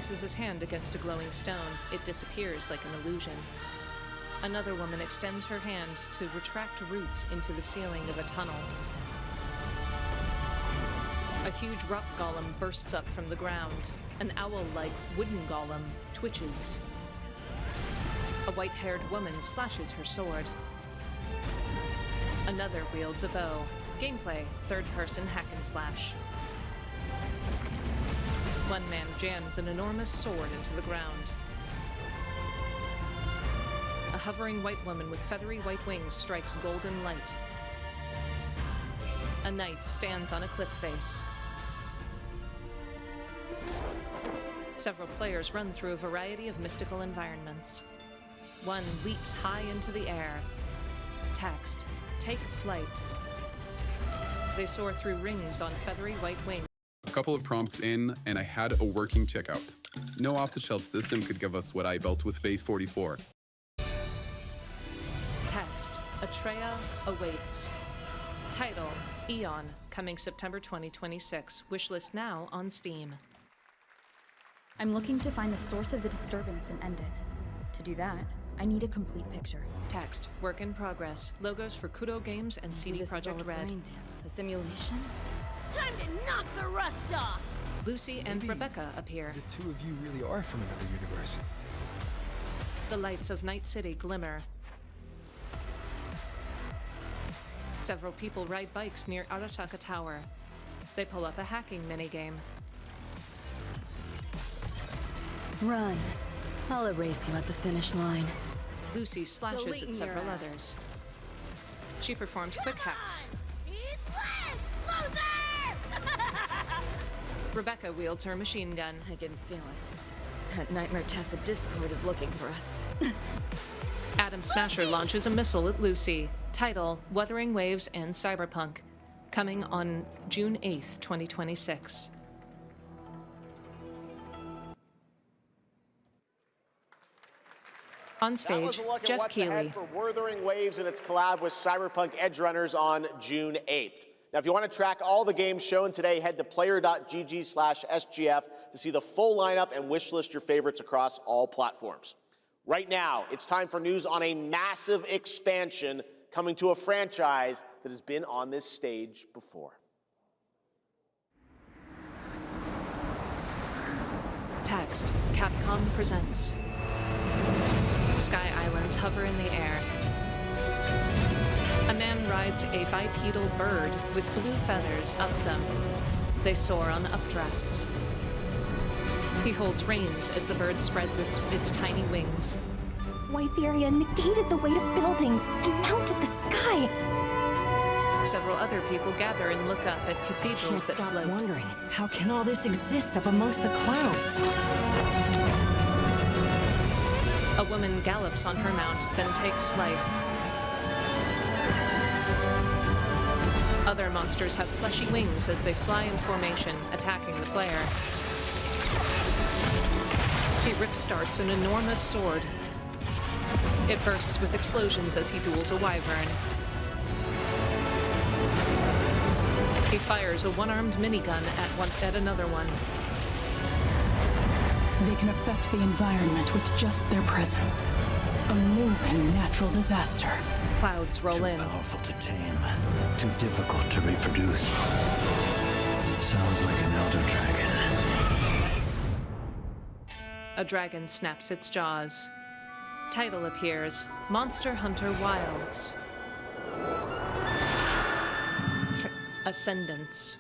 places his hand against a glowing stone. It disappears like an illusion. Another woman extends her hand to retract roots into the ceiling of a tunnel. A huge rock golem bursts up from the ground. An owl-like wooden golem twitches. A white-haired woman slashes her sword. Another wields a bow. Gameplay, third-person hack and slash. One man jams an enormous sword into the ground. A hovering white woman with feathery white wings strikes golden light. A knight stands on a cliff face. Several players run through a variety of mystical environments. One leaps high into the air. Text, take flight. They soar through rings on feathery white wings. A couple of prompts in, and I had a working checkout. No off-the-shelf system could give us what I built with Base 44. Text, Atreya awaits. Title, Eon, coming September 2026. Wishlist now on Steam. I'm looking to find the source of the disturbance and end it. To do that, I need a complete picture. Text, work in progress. Logos for Kudo Games and CD Projekt Red. Brain dance, a simulation? Time to knock the rust off! Lucy and Rebecca appear. The two of you really are from another universe. The lights of Night City glimmer. Several people ride bikes near Arasaka Tower. They pull up a hacking minigame. Run. I'll erase you at the finish line. Lucy slashes Deleting at several your ass. others. She performs quick hacks. Eat less, loser! Rebecca wields her machine gun. I can feel it. That Nightmare Tessa Discord is looking for us. Adam Smasher launches a missile at Lucy. Title, Wuthering Waves and Cyberpunk. Coming on June 8th, 2026. On That stage, was a look at Jeff what's Keighley. ahead for Wuthering Waves and its collab with Cyberpunk Edgerunners on June 8th. Now, if you want to track all the games shown today, head to player.gg/SGF to see the full lineup and wishlist your favorites across all platforms. Right now, it's time for news on a massive expansion coming to a franchise that has been on this stage before. Text, Capcom presents. Sky Islands hover in the air. A man rides a bipedal bird with blue feathers up them. They soar on updrafts. He holds reins as the bird spreads its tiny wings. Wytheria negated the weight of buildings and mounted the sky. Several other people gather and look up at Can't cathedrals that stop float. wondering, how can all this exist up amongst the clouds? A woman gallops on her mount, then takes flight. Other monsters have fleshy wings as they fly in formation, attacking the player. He rip-starts an enormous sword. It bursts with explosions as he duels a wyvern. He fires a one-armed minigun at another one. They can affect the environment with just their presence. A moving natural disaster. Clouds roll in. Too powerful to tame. Too difficult to reproduce. Sounds like an elder dragon. A dragon snaps its jaws. Title appears, Monster Hunter Wilds. Ascendance.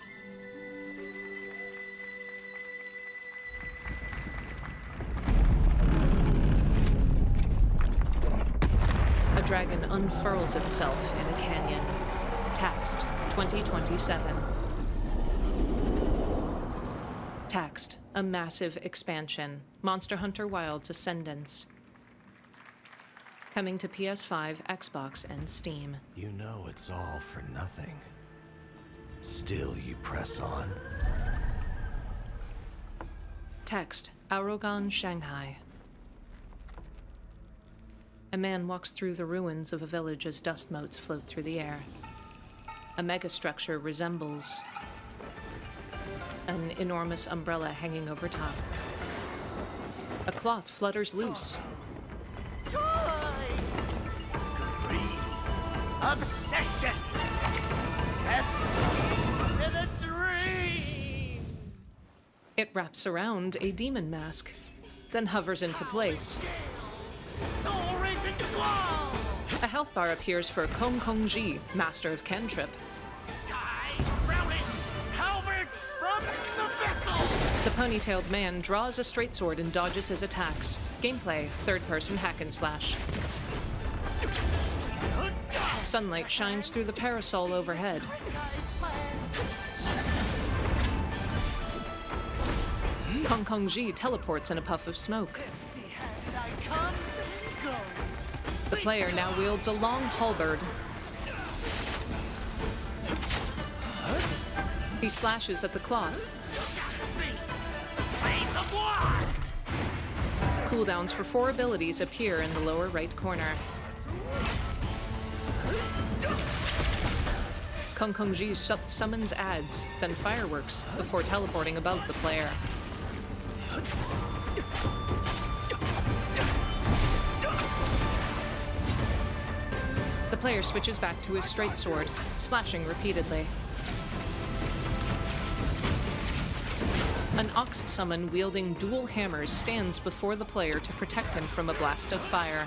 A dragon unfurls itself in a canyon. Taxed, 2027. Taxed, a massive expansion. Monster Hunter Wilds Ascendance. Coming to PS5, Xbox, and Steam. You know it's all for nothing. Still you press on. Text, Arogan, Shanghai. A man walks through the ruins of a village as dust motes float through the air. A megastructure resembles an enormous umbrella hanging over top. A cloth flutters loose. Obsession! Step to the dream! It wraps around a demon mask, then hovers into place. Soul-raping squall! A health bar appears for Kong Kong Ji, master of cantrip. Sky sprouting! Halberds from the vessel! The ponytailed man draws a straight sword and dodges his attacks. Gameplay, third-person hack and slash. Sunlight shines through the parasol overhead. Kong Kong Ji teleports in a puff of smoke. The player now wields a long halberd. He slashes at the cloth. Cooldowns for 4 abilities appear in the lower right corner. Kong Kong Ji summons ads, then fireworks, before teleporting above the player. The player switches back to his straight sword, slashing repeatedly. An ox summon wielding dual hammers stands before the player to protect him from a blast of fire.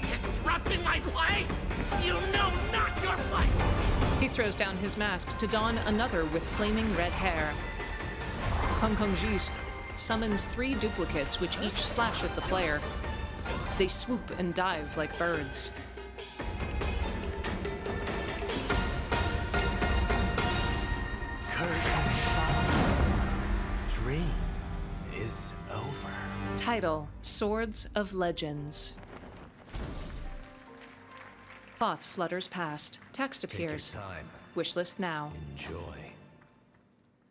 Disrupting my play? You know not your place! He throws down his mask to don another with flaming red hair. Kong Kong Ji summons 3 duplicates which each slash at the player. They swoop and dive like birds. Dream is over. Title: Swords of Legends. Cloth flutters past. Text appears. Time. Wishlist now. Enjoy.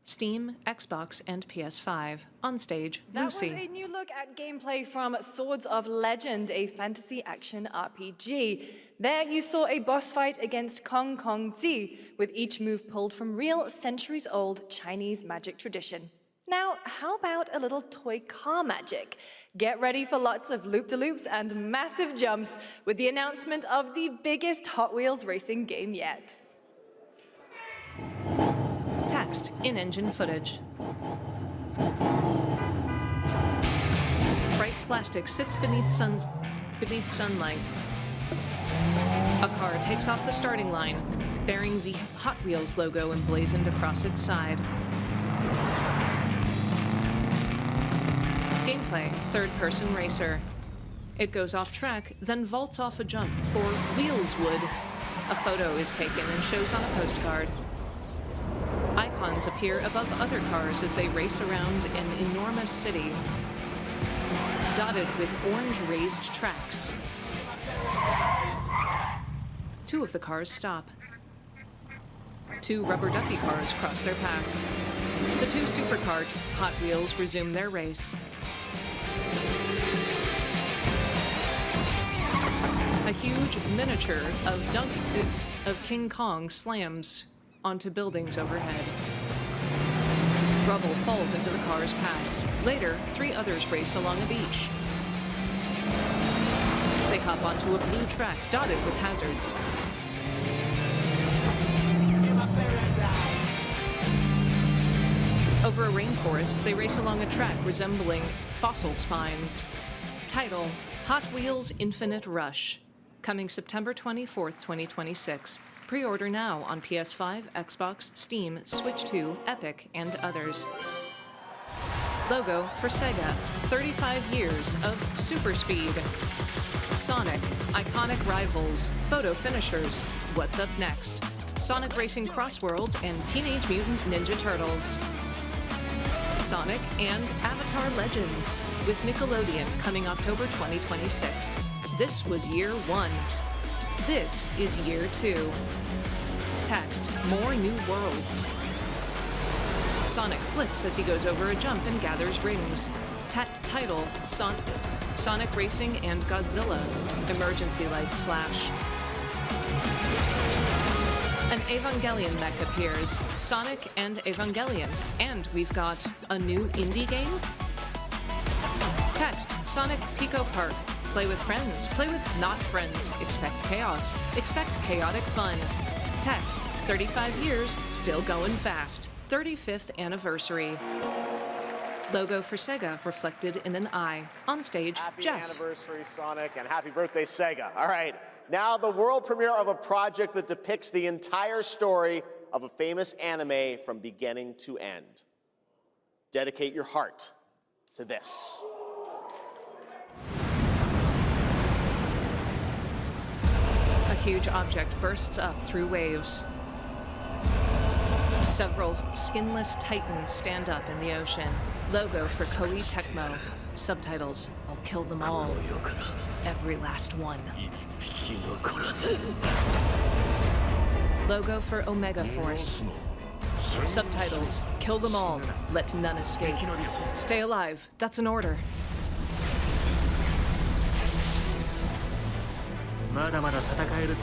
Steam, Xbox, and PS5. On stage, That was Lucy. a new look at gameplay from Swords of Legend, a fantasy action RPG. There you saw a boss fight against Kong Kong Ji, with each move pulled from real centuries-old Chinese magic tradition. Now, how about a little toy car magic? Get ready for lots of loop-de-loops and massive jumps with the announcement of the biggest Hot Wheels racing game yet. Text, in-engine footage. Bright plastic sits beneath sunlight. A car takes off the starting line, bearing the Hot Wheels logo emblazoned across its side. Gameplay, third-person racer. It goes off track, then vaults off a jump for Wheelswood. A photo is taken and shows on a postcard. Icons appear above other cars as they race around an enormous city, dotted with orange raised tracks. 2 of the cars stop. 2 rubber ducky cars cross their path. The 2 supercar Hot Wheels resume their race. A huge miniature of King Kong slams onto buildings overhead. Rubble falls into the car's paths. Later, 3 others race along a beach. They hop onto a blue track dotted with hazards. Over a rainforest, they race along a track resembling fossil spines. Title: Hot Wheels Infinite Rush. Coming September 24th, 2026. Pre-order now on PS5, Xbox, Steam, Switch 2, Epic, and others. Logo for Sega. 35 years of super speed. Sonic. Iconic rivals. Photo finishers. What's up next? Sonic Racing Crossworlds and Teenage Mutant Ninja Turtles. Sonic and Avatar Legends with Nickelodeon coming October 2026. This was year 1. This is year 2. Text: more new worlds. Sonic flips as he goes over a jump and gathers rings. Title: Sonic Racing and Godzilla. Emergency lights flash. An Evangelion mech appears, Sonic and Evangelion, and we've got a new indie game? Text, Sonic Pico Park. Play with friends, play with not friends. Expect chaos, expect chaotic fun. Text, 35 years, still going fast. 35th anniversary. Logo for Sega reflected in an eye. On stage, Happy Jeff. anniversary, Sonic, and happy birthday, Sega. All right, now the world premiere of a project that depicts the entire story of a famous anime from beginning to end. Dedicate your heart to this. A huge object bursts up through waves. Several skinless titans stand up in the ocean. Logo for Koei Tecmo. Subtitles, I'll kill them all. Every last one. Logo for Omega Force. Subtitles, kill them all. Let none escape. Stay alive, that's an order.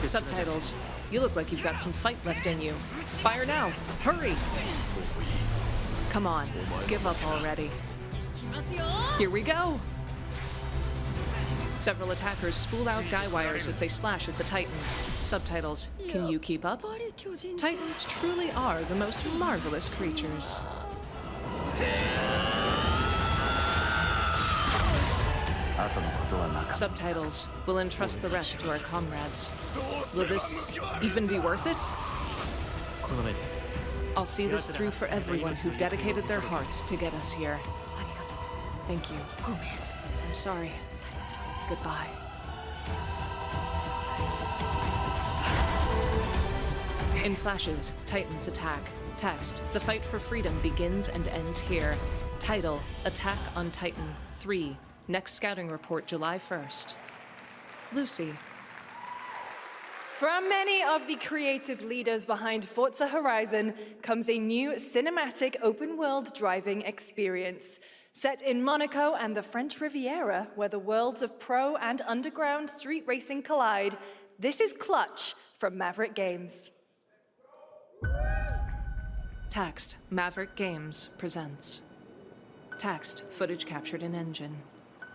Subtitles, you look like you've got some fight left in you. Fire now, hurry! Come on, give up already. Here we go! Several attackers spool out guy wires as they slash at the Titans. Subtitles, can you keep up? Titans truly are the most marvelous creatures. Subtitles, we'll entrust the rest to our comrades. Will this even be worth it? I'll see this through for everyone who dedicated their heart to get us here. Thank you. I'm sorry. Goodbye. In flashes, Titans attack. Text, the fight for freedom begins and ends here. Title, Attack on Titan 3. Next scouting report, July 1st. Lucy. From many of the creative leaders behind Forza Horizon comes a new cinematic open-world driving experience. Set in Monaco and the French Riviera, where the worlds of pro and underground street racing collide, this is Clutch from Maverick Games. Text, Maverick Games presents. Text, footage captured in engine.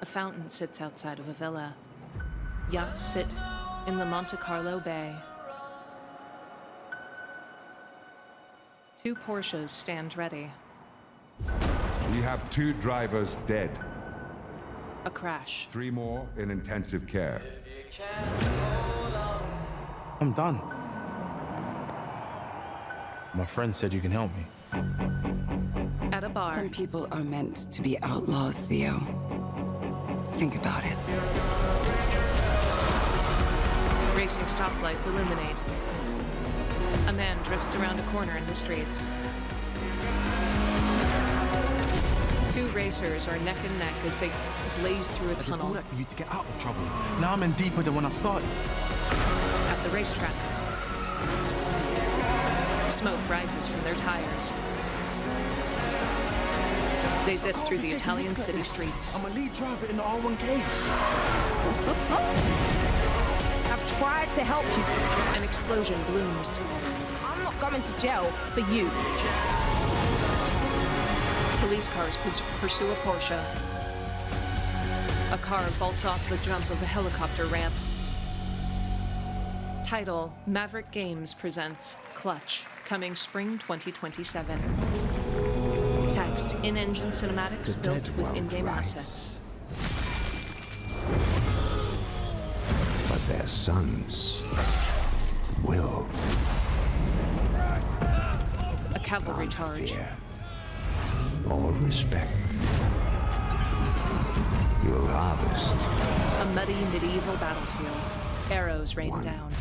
A fountain sits outside of a villa. Yachts sit in the Monte Carlo Bay. Two Porsches stand ready. We have 2 drivers dead. A crash. 3 more in intensive care. I'm done. My friend said you can help me. At a bar. Some people are meant to be outlaws, Theo. Think about it. Racing stoplights illuminate. A man drifts around a corner in the streets. 2 racers are neck and neck as they blaze through a tunnel. I did all that for you to get out of trouble. Now I'm in deeper than when I started. At the racetrack. Smoke rises from their tires. They zip through the Italian city streets. I'm a lead driver in the R1K. I've tried to help you. An explosion blooms. I'm not going to jail for you. Police cars pursue a Porsche. A car vaults off the jump of a helicopter ramp. Title, Maverick Games presents Clutch, coming spring 2027. Text, in-engine cinematics built with in-game assets. But their sons will. A cavalry charge. Fear. All respect. You'll harvest. A muddy medieval battlefield. Arrows rain down.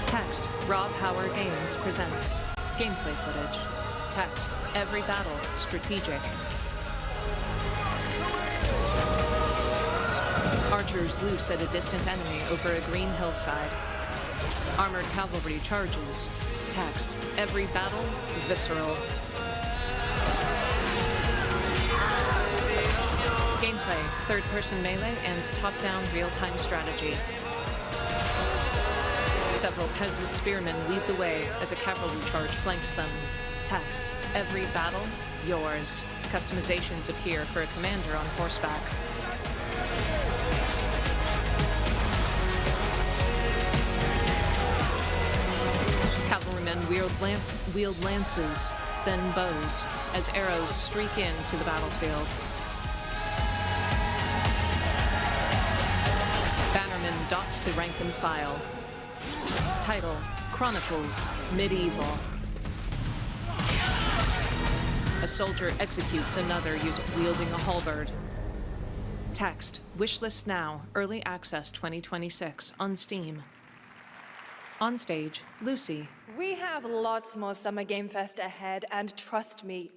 Text, Rob Hauer Games presents gameplay footage. Text, every battle strategic. Archers loose at a distant enemy over a green hillside. Armored cavalry charges. Text, every battle visceral. Gameplay, third-person melee and top-down real-time strategy. Several peasant spearmen lead the way as a cavalry charge flanks them. Text, every battle, yours. Customizations appear for a commander on horseback. Cavalrymen wield lances, then bows, as arrows streak into the battlefield. Bannermen dot the rank and file. Title, Chronicles, Medieval. A soldier executes another wielding a halberd. Text, wishlist now, early access 2026 on Steam. On stage, Lucy. We have lots more Summer Game Fest ahead, and trust me,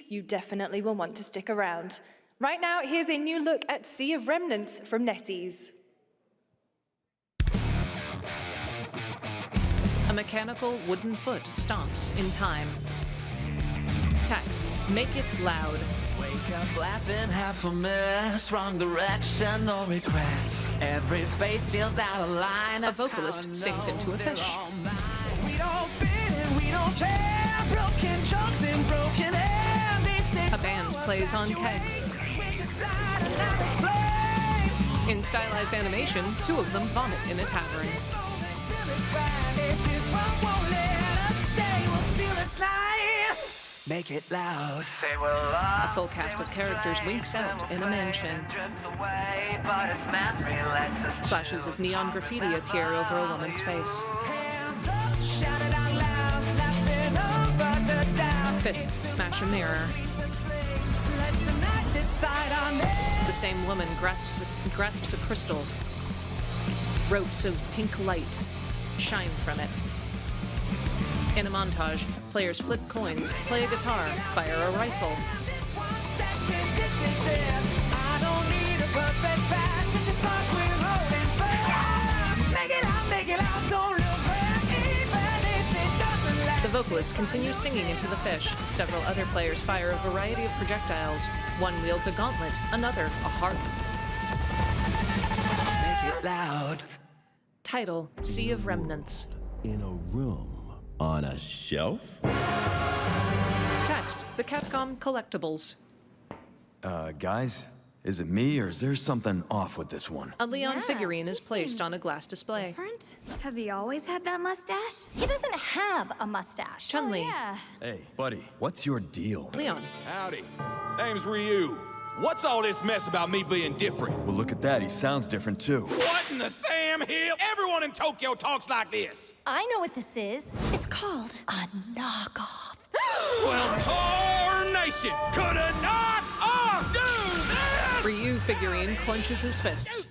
you definitely will want to stick around. Right now, here's a new look at Sea of Remnants from NetEase. A mechanical wooden foot stomps in time. Text, make it loud. Wake up laughing, half a mess, wrong direction, no regrets. Every face feels out of line. A vocalist sings into a fish. We don't fit in, we don't care. Broken jokes and broken air. A band plays on kegs. In stylized animation, two of them vomit in a tavern. Make it loud. A full cast of characters winks out in a mansion. Flashes of neon graffiti appear over a woman's face. Fists smash a mirror. The same woman grasps a crystal. Ropes of pink light shine from it. In a montage, players flip coins, play a guitar, fire a rifle. The vocalist continues singing into the fish. Several other players fire a variety of projectiles. One wields a gauntlet, another a harp. Make it loud. Title, Sea of Remnants. In a room. On a shelf? Text, the Capcom collectibles. Guys? Is it me, or is there something off with this one? A Leon figurine is placed on a glass display. Different? Has he always had that mustache? He doesn't have a mustache. Chun-Li. Yeah. Hey, buddy, what's your deal? Leon. Howdy. Name's Ryu. What's all this mess about me being different? Well, look at that. He sounds different, too. What in the Sam Hill? Everyone in Tokyo talks like this. I know what this is. It's called a knockoff. Well, tarnation! Could a knock-off do this? Ryu figurine clenches his fists.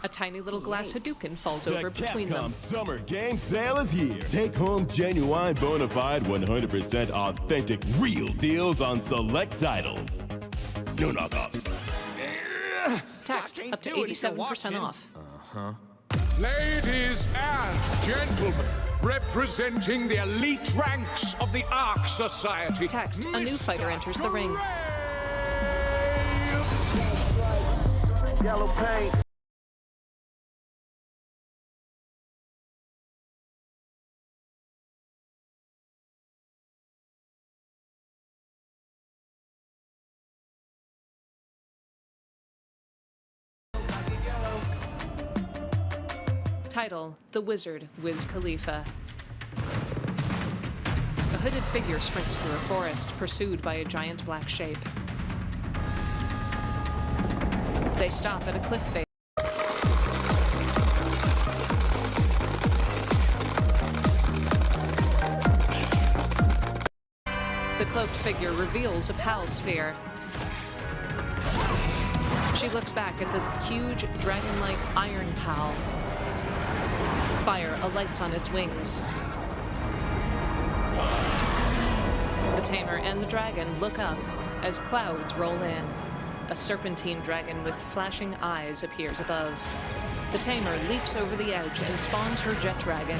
A tiny little glass Hadouken falls over between them. The Capcom Summer Game Sale is here. Take home genuine, bona fide, 100% authentic, real deals on select titles. No knockoffs. Text, up to 87% off. Ladies and gentlemen, representing the elite ranks of the Ark Society. Text, a new fighter enters the ring. Yellow paint. Title, The Wizard, Wiz Khalifa. A hooded figure sprints through a forest, pursued by a giant black shape. They stop at a cliff face. The cloaked figure reveals a PAL sphere. She looks back at the huge, dragon-like iron PAL. Fire alights on its wings. The tamer and the dragon look up as clouds roll in. A serpentine dragon with flashing eyes appears above. The tamer leaps over the edge and spawns her jet dragon.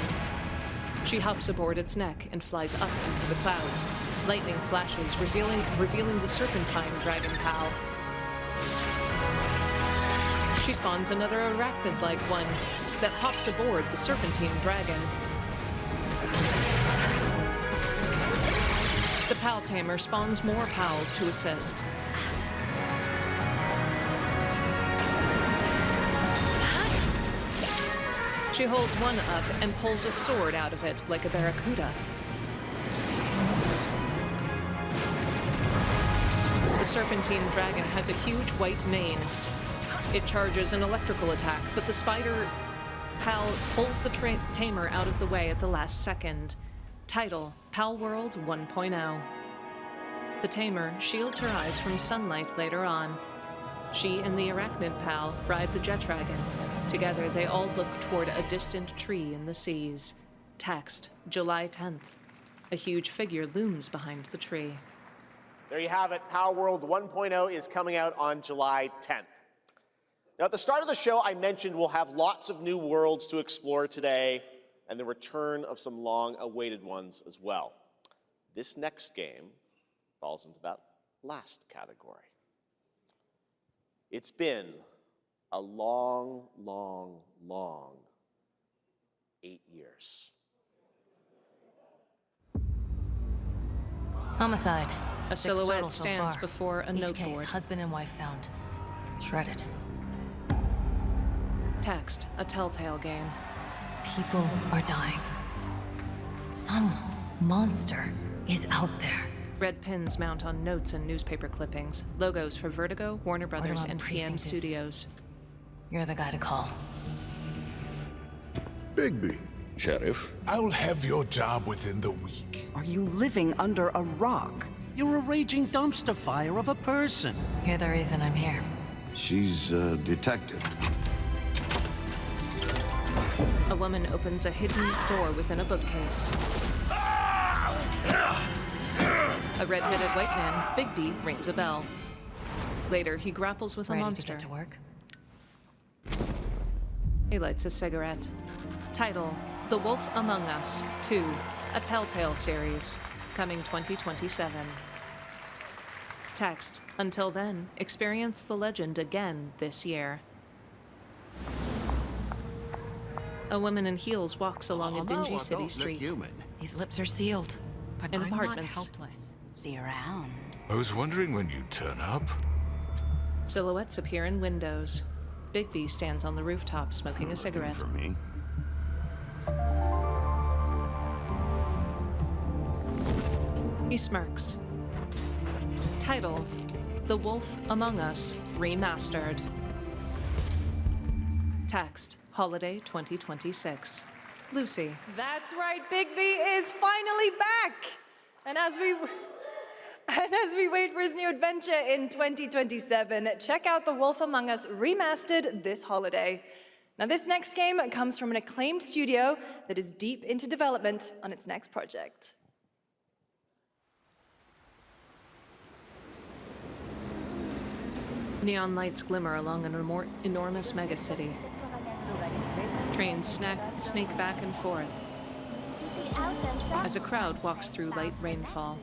She hops aboard its neck and flies up into the clouds. Lightning flashes, revealing the serpentine dragon PAL. She spawns another arachnid-like one that hops aboard the serpentine dragon. The Pal Tamer spawns more pals to assist. She holds one up and pulls a sword out of it like a barracuda. The serpentine dragon has a huge white mane. It charges an electrical attack, but the spider pal pulls the tamer out of the way at the last second. Title: Pal World 1.0. The tamer shields her eyes from sunlight later on. She and the arachnid pal ride the jet dragon. Together, they all look toward a distant tree in the seas. Text: July 10th. A huge figure looms behind the tree. There you have it. Power World 1.0 is coming out on July 10th. Now, at the start of the show, I mentioned we'll have lots of new worlds to explore today and the return of some long-awaited ones as well. This next game falls into that last category. It's been a long, long, long 8 years. Homicide. A 6 silhouette total so stands far. before a Each case, noteboard. husband and wife found. Shredded. Text: A telltale game. People are dying. Some monster is out there. Red pins mount on notes and newspaper clippings. Logos for Vertigo, Warner Brothers, on and PM precinct is- Studios. You're the guy to call. Bigby. Sheriff? I'll have your job within the week. Are you living under a rock? You're a raging dumpster fire of a person. You're the reason I'm here. She's a detective. A woman opens a hidden door within a bookcase. A red-headed white man, Bigby, rings a bell. Later, he grapples with a Ready monster. to get to work? He lights a cigarette. Title: The Wolf Among Us 2, a Telltale series, coming 2027. Text: Until then, experience the legend again this year. A woman in heels walks along a dingy city street. These lips are sealed. But In I'm apartments. not helpless. See around. I was wondering when you'd turn up. Silhouettes appear in windows. Bigby stands on the rooftop smoking a cigarette. For me? He smirks. Title: The Wolf Among Us Remastered. Text: Holiday 2026. Lucy. That's right, Bigby is finally back! And as we wait for his new adventure in 2027, check out The Wolf Among Us Remastered this holiday. Now, this next game comes from an acclaimed studio that is deep into development on its next project. Neon lights glimmer along an enormous megacity. Trains snake back and forth as a crowd walks through light rainfall.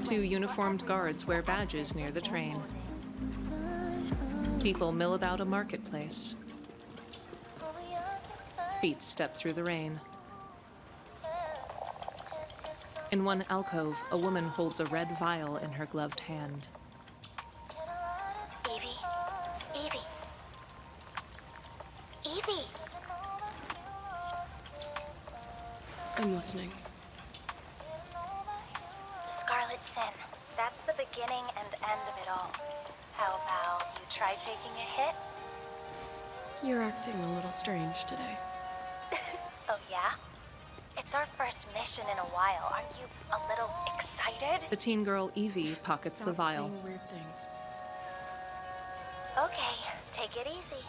2 uniformed guards wear badges near the train. People mill about a marketplace. Feet step through the rain. In one alcove, a woman holds a red vial in her gloved hand. Evie! I'm listening. The Scarlet Sin. That's the beginning and end of it all. How about you try taking a hit? You're acting a little strange today. Oh, yeah? It's our first mission in a while. Aren't you a little excited? The teen girl Evie pockets the vial. Saying weird things. Okay, take it easy.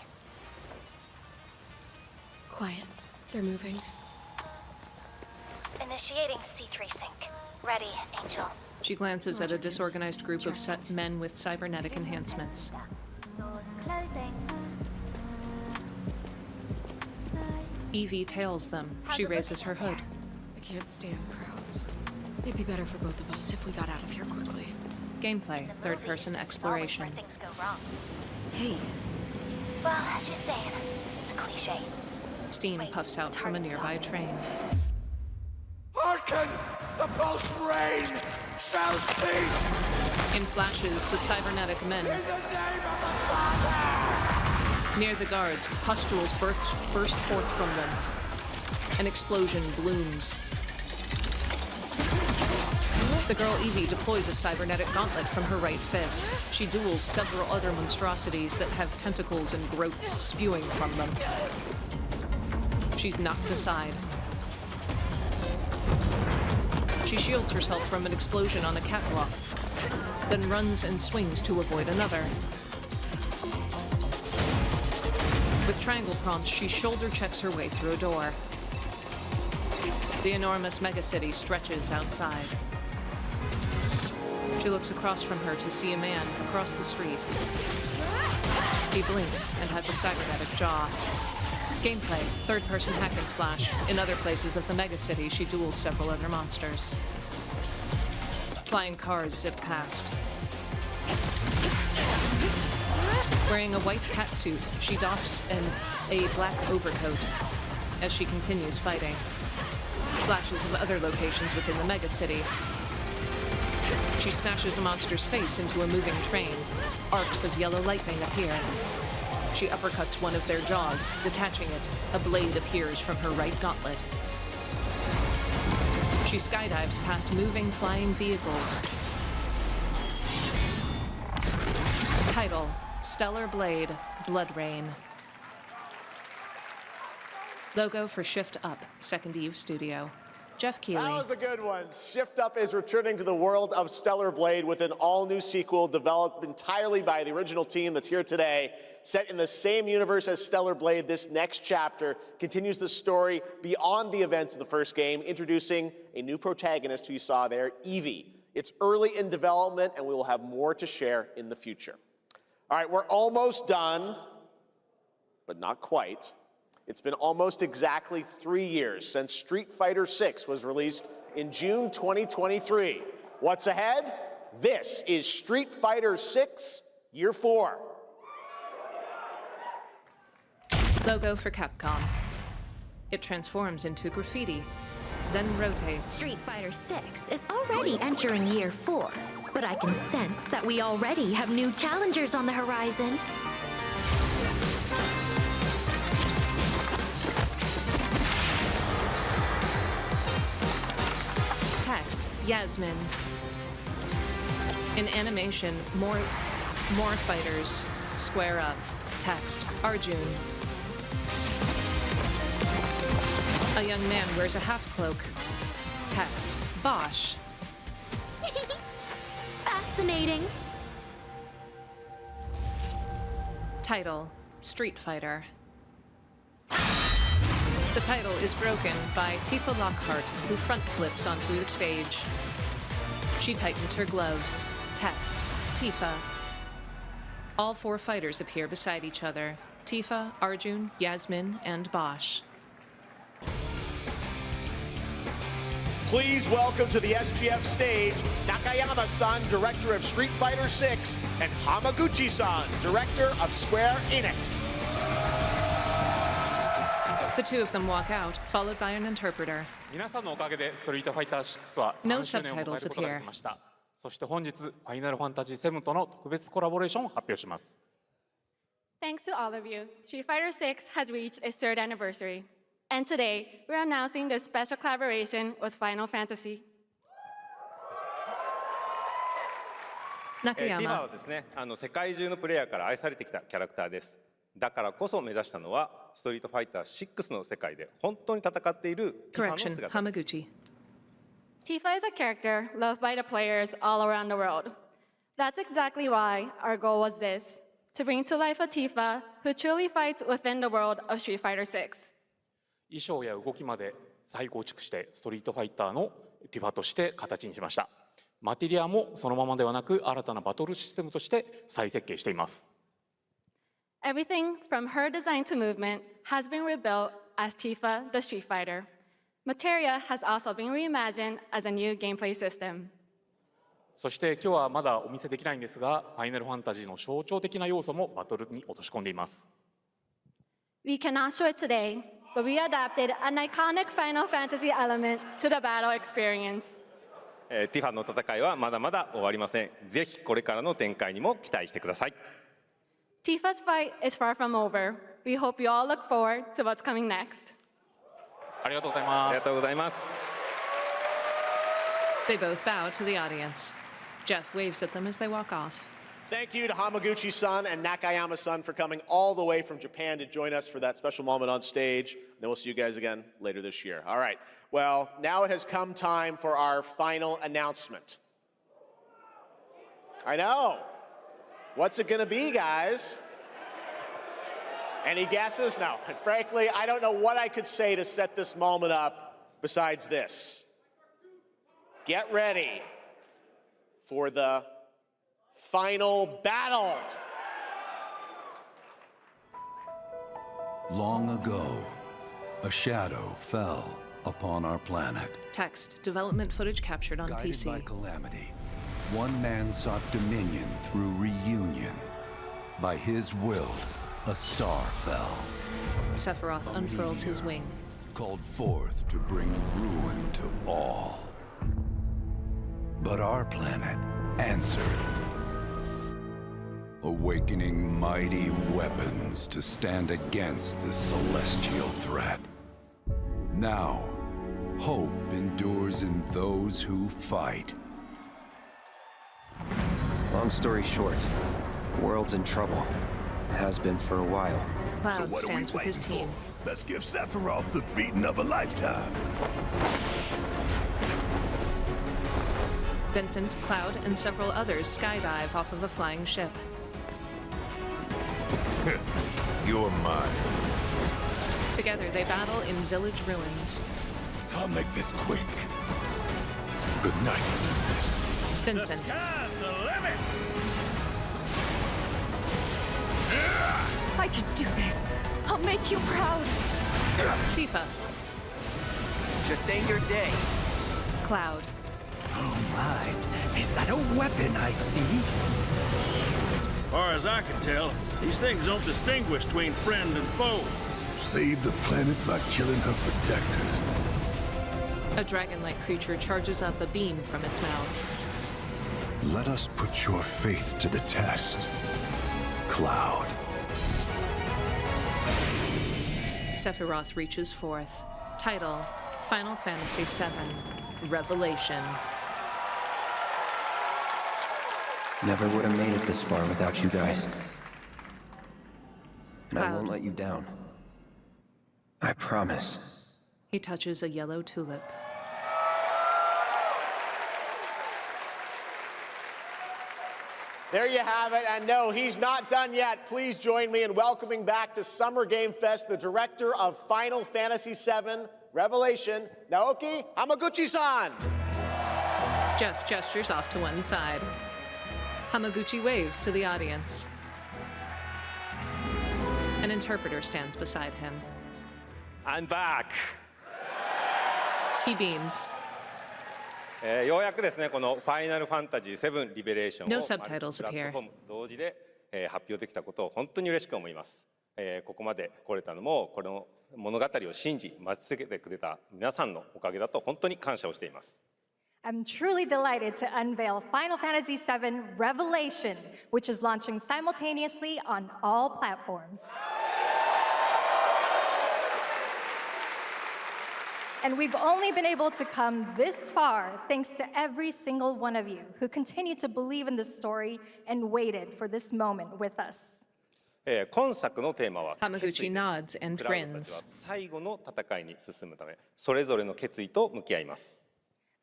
Quiet. They're moving. Initiating C3 sync. Ready, Angel. She glances at a disorganized group of men with cybernetic enhancements. Doors closing. Evie tails them. She raises her hood. I can't stand crowds. It'd be better for both of us if we got out of here quickly. Gameplay, third-person exploration. Things go wrong. Hey. Well, just saying. It's a cliche. Steam puffs out from a nearby train. Hearken! The pulse rain shall cease! In flashes, the cybernetic men. In the name of the Father! Near the guards, pustules burst forth from them. An explosion blooms. The girl Evie deploys a cybernetic gauntlet from her right fist. She duels several other monstrosities that have tentacles and growths spewing from them. She's knocked aside. She shields herself from an explosion on a catwalk, then runs and swings to avoid another. With triangle prompts, she shoulder checks her way through a door. The enormous megacity stretches outside. She looks across from her to see a man across the street. He blinks and has a cybernetic jaw. Gameplay, third-person hack and slash. In other places of the megacity, she duels several other monsters. Flying cars zip past. Wearing a white catsuit, she doffs a black overcoat as she continues fighting. Flashes of other locations within the megacity. She smashes a monster's face into a moving train. Arcs of yellow lightning appear. She uppercuts one of their jaws, detaching it. A blade appears from her right gauntlet. She skydives past moving, flying vehicles. Title: Stellar Blade, Blood Rain. Logo for Shift Up, Second Eve Studio. Jeff Keighley. That was a good one. Shift Up is returning to the world of Stellar Blade with an all-new sequel developed entirely by the original team that's here today. Set in the same universe as Stellar Blade, this next chapter continues the story beyond the events of the first game, introducing a new protagonist who you saw there, Evie. It's early in development, and we will have more to share in the future. All right, we're almost done, but not quite. It's been almost exactly 3 years since Street Fighter VI was released in June 2023. What's ahead? This is Street Fighter VI Year 4. Logo for Capcom. It transforms into graffiti, then rotates. Street Fighter VI is already entering Year 4, but I can sense that we already have new challengers on the horizon. Text: Yasmin. In animation, more fighters square up. Text: Arjun. A young man wears a half-cloak. Text: Bosch. Fascinating. Title: Street Fighter. The title is broken by Tifa Lockhart, who front flips onto the stage. She tightens her gloves. Text: Tifa. All 4 fighters appear beside each other. Tifa, Arjun, Yasmin, and Bosch. Please welcome to the SGF stage, Nakayama-san, director of Street Fighter VI, and Hamaguchi-san, director of Square Enix. The two of them walk out, followed by an interpreter.皆さんのおかげでストリートファイター6は No 3周年を迎える subtitles ことがで appear. きました。そして本日、ファイナルファンタジー7との特別コラボレーションを発表します。Thanks to all of you, Street Fighter VI has reached its 3rd anniversary. And today, we're announcing the special collaboration with Final Fantasy. 中山。ティファはですね、世界中のプレイヤーから愛されてきたキャラクターです。だからこそ目指したのは、ストリートファイター6の世界で本当に戦っているティファの姿です。Hamaguchi. Tifa is a character loved by the players all around the world. That's exactly why our goal was this, to bring to life a Tifa who truly fights within the world of Street Fighter VI. 衣装や動きまで再構築してストリートファイターのティファとして形にしました。マテリアもそのままではなく新たなバトルシステムとして再設計しています。Everything from her design to movement has been rebuilt as Tifa the Street Fighter. Materia has also been reimagined as a new gameplay system. そして今日はまだお見せできないんですが、ファイナルファンタジーの象徴的な要素もバトルに落とし込んでいます。We cannot show it today, but we adapted an iconic Final Fantasy element to the battle experience. ティファの戦いはまだまだ終わりません。ぜひこれからの展開にも期待してください。Tifa's fight is far from over. We hope you all look forward to what's coming next. ありがとうございます。ありがとうございます。They both bow to the audience. Jeff waves at them as they walk off. Thank you to Hamaguchi-san and Nakayama-san for coming all the way from Japan to join us for that special moment on stage. Then we'll see you guys again later this year. All right. Well, now it has come time for our final announcement. I know. What's it going to be, guys? Any guesses? No. And frankly, I don't know what I could say to set this moment up besides this. Get ready for the final battle. Long ago, a shadow fell upon our planet. Text, development footage captured on Guided PC. by calamity, one man sought dominion through reunion. By his will, a star fell. Sephiroth unfurls his wing. Called forth to bring ruin to all. But our planet answered, awakening mighty weapons to stand against the celestial threat. Now, hope endures in those who fight. Long story short, the world's in trouble. Has been for a while. Cloud stands with his team. Let's give Sephiroth the beating of a lifetime. Vincent, Cloud, and several others skydive off of a flying ship. You're mine. Together, they battle in village ruins. I'll make this quick. Good night. Vincent. The sky's the limit! I can do this. I'll make you proud. Tifa. Just ain't your day. Cloud. Oh my, is that a weapon I see? As far as I can tell, these things don't distinguish between friend and foe. Save the planet by killing her protectors. A dragon-like creature charges up a beam from its mouth. Let us put your faith to the test, Cloud. Sephiroth reaches forth. Title, Final Fantasy VII, Revelation. Never would have made it this far without you guys. And I Cloud. won't let you down. I promise. He touches a yellow tulip. There you have it. And no, he's not done yet. Please join me in welcoming back to Summer Game Fest the director of Final Fantasy VII Revelation, Naoki Hamaguchi-san. Jeff gestures off to one side. Hamaguchi waves to the audience. An interpreter stands beside him. I'm back! He beams. ようやくですね、このファイナルファンタジー7リベレーションを No マルチ subtitles プラットフォーム同時で発表できたことを本当に嬉しく思います。ここまで来れたのもこの物語を信じ待ち続けてくれた皆さんのおかげだと本当に感謝をしています。I'm truly delighted to unveil Final Fantasy VII Revelation, which is launching simultaneously on all platforms. And we've only been able to come this far thanks to every single one of you who continue to believe in this story and waited for this moment with us. 今作のテーマは決 Hamaguchi 意 nods です。 and クラウドたちは grins. 最後の戦いに進むため、それぞれの決意と向き合います。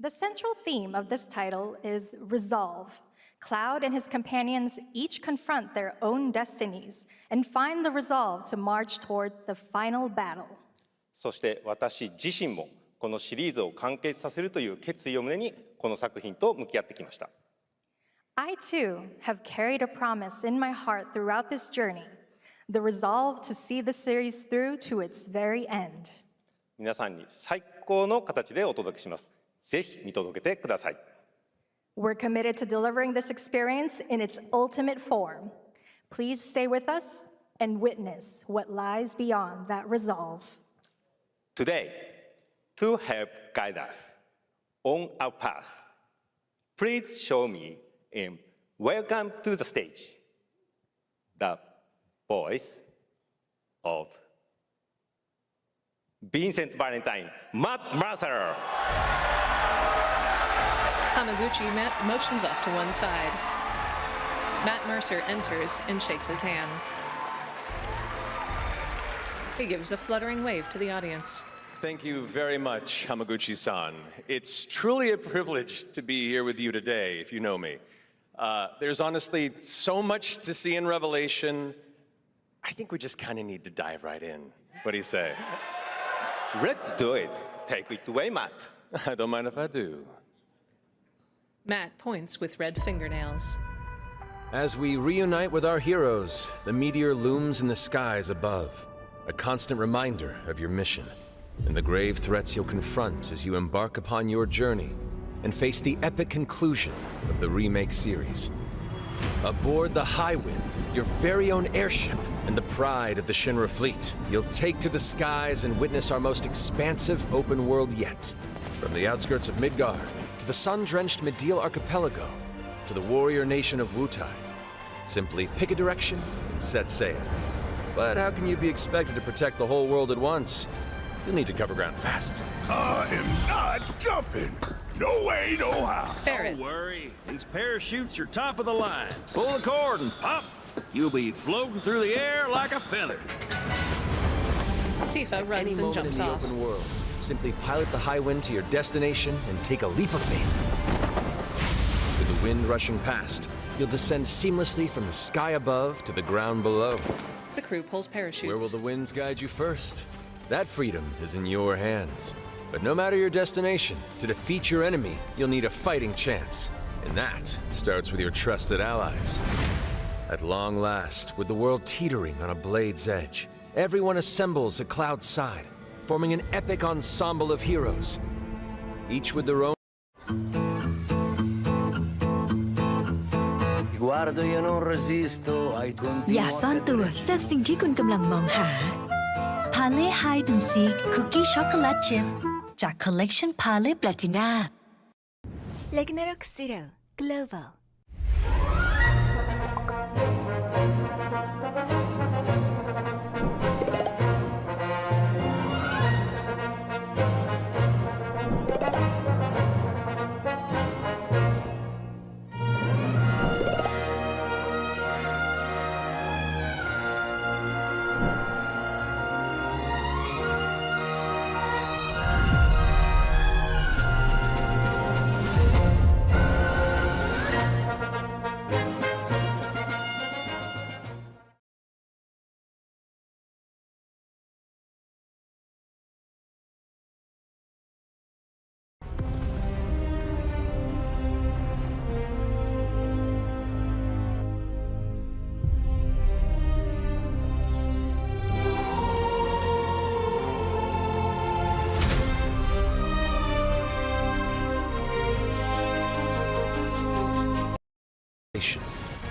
The central theme of this title is resolve. Cloud and his companions each confront their own destinies and find the resolve to march toward the final battle. そして私自身もこのシリーズを完結させるという決意を胸にこの作品と向き合ってきました。I too have carried a promise in my heart throughout this journey, the resolve to see the series through to its very end. 皆さんに最高の形でお届けします。ぜひ見届けてください。We're committed to delivering this experience in its ultimate form. Please stay with us and witness what lies beyond that resolve. Today, to help guide us on our path, please show me in Welcome to the Stage the voice of Vincent Valentine, Matt Mercer. Hamaguchi motions off to one side. Matt Mercer enters and shakes his hand. He gives a fluttering wave to the audience. Thank you very much, Hamaguchi-san. It's truly a privilege to be here with you today, if you know me. There's honestly so much to see in Revelation. I think we just kind of need to dive right in. What do you say? Let's do it. Take it away, Matt. I don't mind if I do. Matt points with red fingernails. As we reunite with our heroes, the meteor looms in the skies above, a constant reminder of your mission and the grave threats you'll confront as you embark upon your journey and face the epic conclusion of the remake series. Aboard the Highwind, your very own airship and the pride of the Shinra fleet, you'll take to the skies and witness our most expansive open world yet. From the outskirts of Midgar, to the sun-drenched Medeal Archipelago, to the warrior nation of Wutai. Simply pick a direction and set sail. But how can you be expected to protect the whole world at once? You'll need to cover ground fast. I am not jumping. No way, no how. Don't worry. These parachutes are top of the line. Pull the cord and pop. You'll be floating through the air like a feather. Tifa runs and jumps in the off. open world, simply pilot the Highwind to your destination and take a leap of faith. With the wind rushing past, you'll descend seamlessly from the sky above to the ground below. The crew pulls parachutes. Where will the winds guide you first? That freedom is in your hands. But no matter your destination, to defeat your enemy, you'll need a fighting chance. And that starts with your trusted allies. At long last, with the world teetering on a blade's edge, everyone assembles at Cloud's side, forming an epic ensemble of heroes, each with their own.อย่าซ่อนตัวจากสิ่งที่คุณกำลังมองหา Parle Hide and Seek Cookie Chocolate Chip จาก Collection Parle Platina Ragnarok Zero Global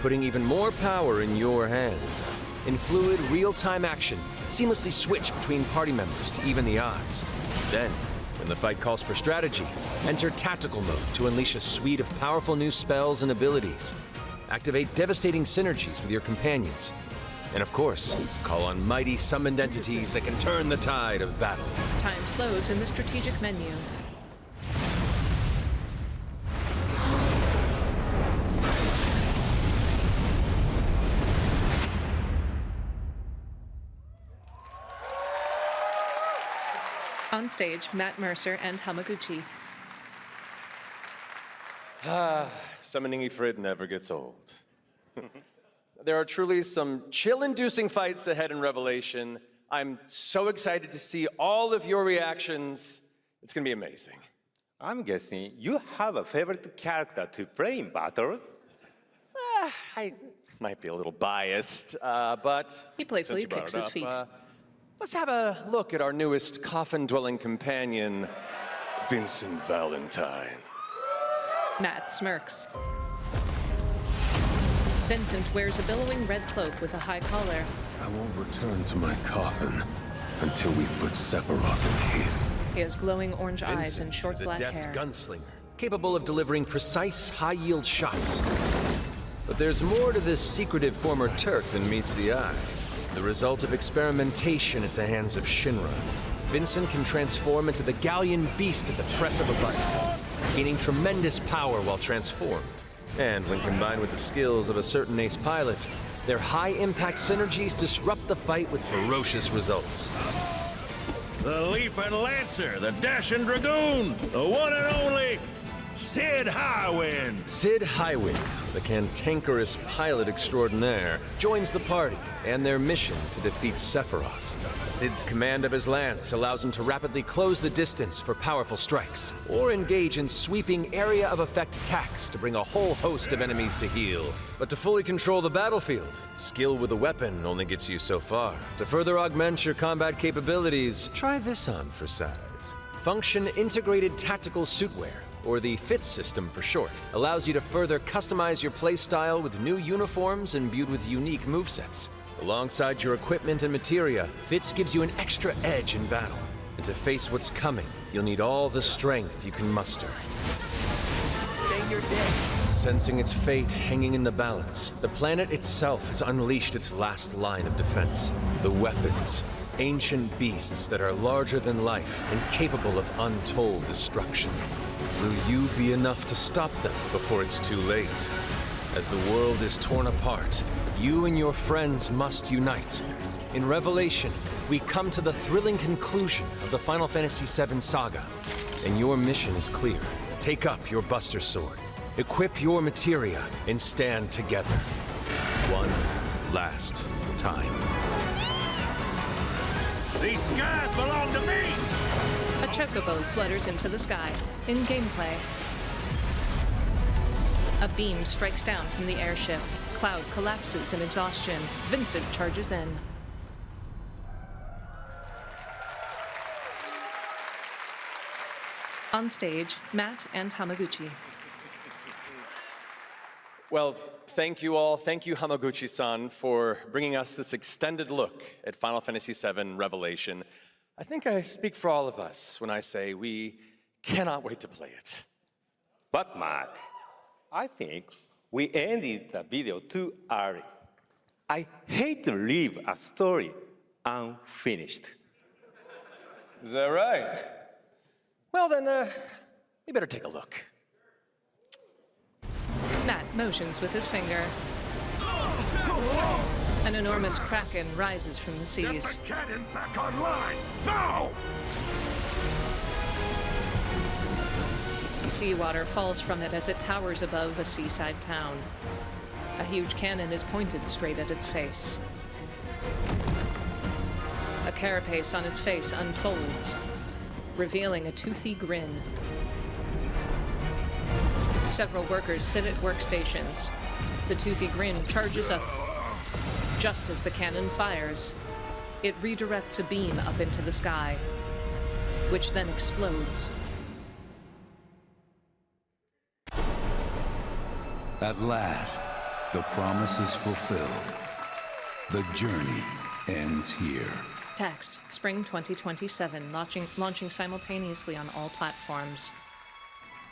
Putting even more power in your hands. In fluid, real-time action, seamlessly switch between party members to even the odds. Then, when the fight calls for strategy, enter tactical mode to unleash a suite of powerful new spells and abilities. Activate devastating synergies with your companions. And of course, call on mighty summoned entities that can turn the tide of battle. Time slows in the strategic menu. On stage, Matt Mercer and Hamaguchi. Summoning Ifrit never gets old. There are truly some chill-inducing fights ahead in Revelation. I'm so excited to see all of your reactions. It's gonna be amazing. I'm guessing you have a favorite character to play in battles? I might be a little biased, but he playfully since you brought kicks it his up, feet. Let's have a look at our newest coffin-dwelling companion, Vincent Valentine. Matt smirks. Vincent wears a billowing red cloak with a high collar. I won't return to my coffin until we've put Sephiroth in his. He has glowing orange eyes and Vincent short is a black deft hair. gunslinger, capable of delivering precise, high-yield shots. But there's more to this secretive former Turk than meets the eye. The result of experimentation at the hands of Shinra. Vincent can transform into the Galleon beast at the press of a button, gaining tremendous power while transformed. And when combined with the skills of a certain ace pilot, their high-impact synergies disrupt the fight with ferocious results. The Leaping Lancer, the Dashing Dragoon, the one and only Sid Highwind. Sid Highwind, the cantankerous pilot extraordinaire, joins the party and their mission to defeat Sephiroth. Sid's command of his lance allows him to rapidly close the distance for powerful strikes, or engage in sweeping area of effect attacks to bring a whole host of enemies to heel. But to fully control the battlefield, skill with a weapon only gets you so far. To further augment your combat capabilities, try this on for size. Function Integrated Tactical Suitwear, or the FIT system for short, allows you to further customize your playstyle with new uniforms imbued with unique movesets. Alongside your equipment and materia, FITS gives you an extra edge in battle. And to face what's coming, you'll need all the strength you can muster. Day your day. Sensing its fate hanging in the balance, the planet itself has unleashed its last line of defense. The weapons. Ancient beasts that are larger than life and capable of untold destruction. Will you be enough to stop them before it's too late? As the world is torn apart, you and your friends must unite. In Revelation, we come to the thrilling conclusion of the Final Fantasy VII saga. And your mission is clear. Take up your Buster Sword, equip your materia, and stand together. One last time. These skies belong to me! A chocobo flutters into the sky. In gameplay, a beam strikes down from the airship. Cloud collapses in exhaustion. Vincent charges in. On stage, Matt and Hamaguchi. Well, thank you all. Thank you, Hamaguchi-san, for bringing us this extended look at Final Fantasy VII Revelation. I think I speak for all of us when I say we cannot wait to play it. But Matt, I think we ended the video too early. I hate to leave a story unfinished. Is that right? Well then, we better take a look. Matt motions with his finger. An enormous kraken rises from the seas. Get the cannon back online, now! Seawater falls from it as it towers above a seaside town. A huge cannon is pointed straight at its face. A carapace on its face unfolds, revealing a toothy grin. Several workers sit at workstations. The toothy grin charges up. Just as the cannon fires, it redirects a beam up into the sky, which then explodes. At last, the promise is fulfilled. The journey ends here. Text, Spring 2027, launching simultaneously on all platforms.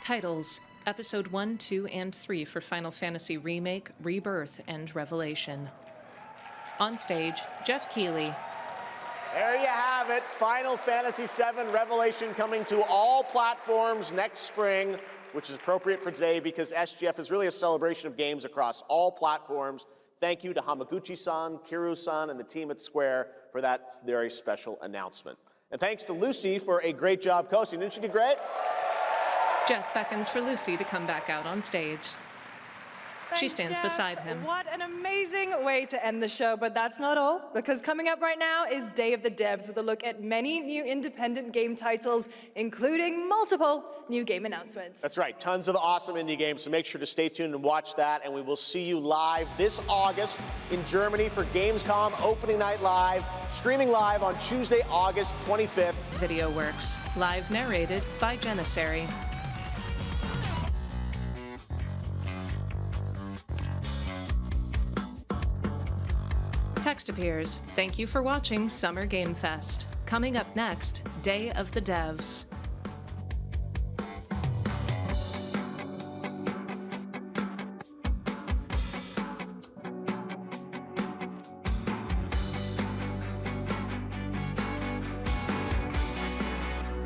Titles, Episode 1, 2, and 3 for Final Fantasy Remake, Rebirth, and Revelation. On stage, Jeff Keighley. There you have it, Final Fantasy VII Revelation coming to all platforms next spring, which is appropriate for today because SGF is really a celebration of games across all platforms. Thank you to Hamaguchi-san, Kiru-san, and the team at Square for that very special announcement. And thanks to Lucy for a great job coaching. Didn't she do great? Jeff beckons for Lucy to come back out on stage. She stands Jeff. beside him. What an amazing way to end the show, but that's not all, because coming up right now is Day of the Devs with a look at many new independent game titles, including multiple new game announcements. That's right, tons of awesome indie games, so make sure to stay tuned and watch that, and we will see you live this August in Germany for Gamescom Opening Night Live, streaming live on Tuesday, August 25th. Video Works, live narrated by Janissary. text appears. Thank you for watching Summer Game Fest. Coming up next, Day of the Devs.